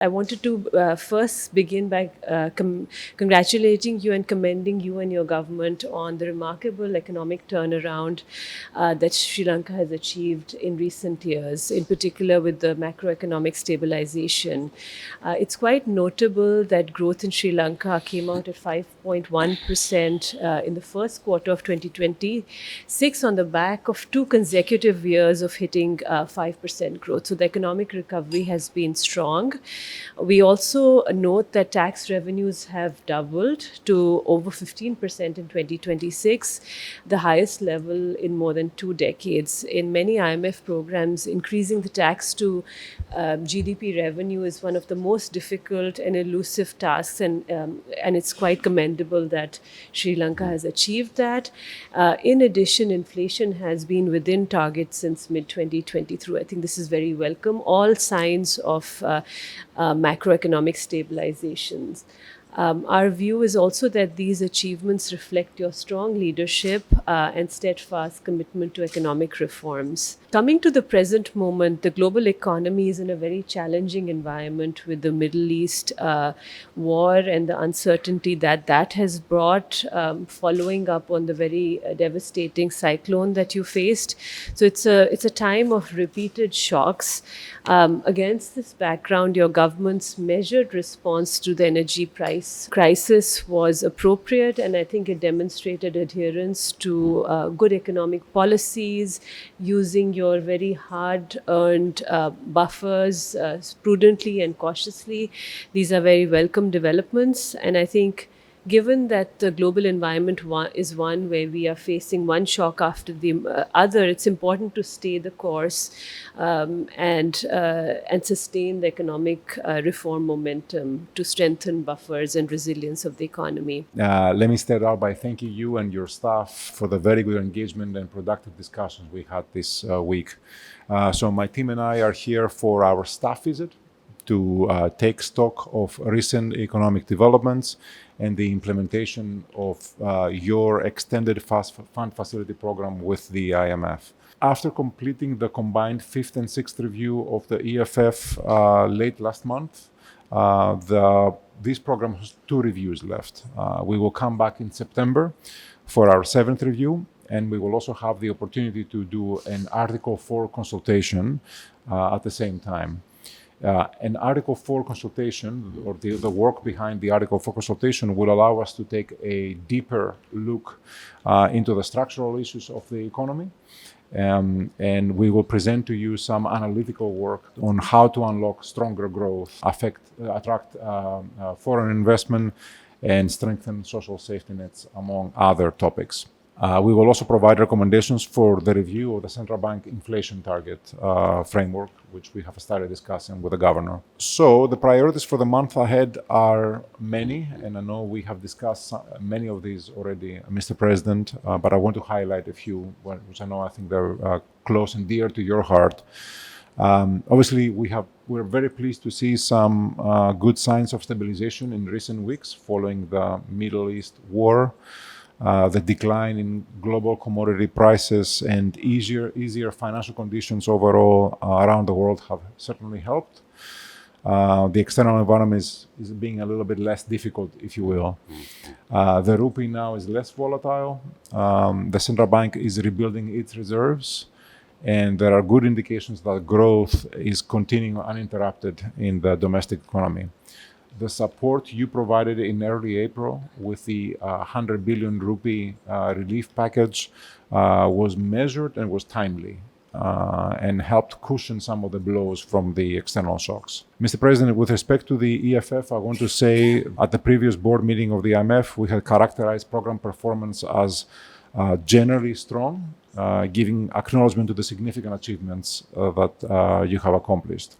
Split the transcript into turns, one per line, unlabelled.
I wanted to first begin by congratulating you and commending you and your government on the remarkable economic turnaround that Sri Lanka has achieved in recent years, in particular with the macroeconomic stabilization. It's quite notable that growth in Sri Lanka came out at 5.1% in the first quarter of 2026 on the back of 2 consecutive years of hitting 5% growth. So the economic recovery has been strong. We also note that tax revenues have doubled to over 15% in 2026, the highest level in more than 2 decades. In many IMF programs, increasing the tax to GDP revenue is one of the most difficult and elusive tasks, and it's quite commendable that Sri Lanka has achieved that. In addition, inflation has been within target since mid-2023. I think this is very welcome. All signs of macroeconomic stabilizations. Our view is also that these achievements reflect your strong leadership and steadfast commitment to economic reforms. Coming to the present moment, the global economy is in a very challenging environment with the Middle East war and the uncertainty that has brought, following up on the very devastating cyclone that you faced. So it's a time of repeated shocks. Against this background, your government's measured response to the energy price crisis was appropriate, and I think it demonstrated adherence to good economic policies, using your very hard-earned buffers prudently and cautiously. These are very welcome developments, and I think given that the global environment is one where we are facing one shock after the other, it's important to stay the course and sustain the economic reform momentum to strengthen buffers and resilience of the economy.
Let me start out by thanking you and your staff for the very good engagement and productive discussions we had this week. So my team and I are here for our staff visit to take stock of recent economic developments and the implementation of your extended fund facility program with the IMF. After completing the combined 5th and 6th review of the EFF late last month, this program has 2 reviews left. We will come back in September for our 7th review, and we will also have the opportunity to do an Article 4 consultation at the same time. An Article 4 consultation, or the work behind the Article 4 consultation, will allow us to take a deeper look into the structural issues of the economy. And we will present to you some analytical work on how to unlock stronger growth, attract foreign investment, and strengthen social safety nets, among other topics. We will also provide recommendations for the review of the central bank inflation target framework, which we have started discussing with the governor. So the priorities for the month ahead are many, and I know we have discussed many of these already, Mr. President, but I want to highlight a few, which I think they're close and dear to your heart. Obviously, we're very pleased to see some good signs of stabilization in recent weeks following the Middle East war. The decline in global commodity prices and easier financial conditions overall around the world have certainly helped. The external environment is being a little bit less difficult, if you will. The rupee now is less volatile. The central bank is rebuilding its reserves, and there are good indications that growth is continuing uninterrupted in the domestic economy. The support you provided in early April with the 100 billion rupee relief package was measured and was timely and helped cushion some of the blows from the external shocks. Mr. President, with respect to the EFF, I want to say at the previous board meeting of the IMF, we had characterized program performance as generally strong, giving acknowledgement to the significant achievements that you have accomplished.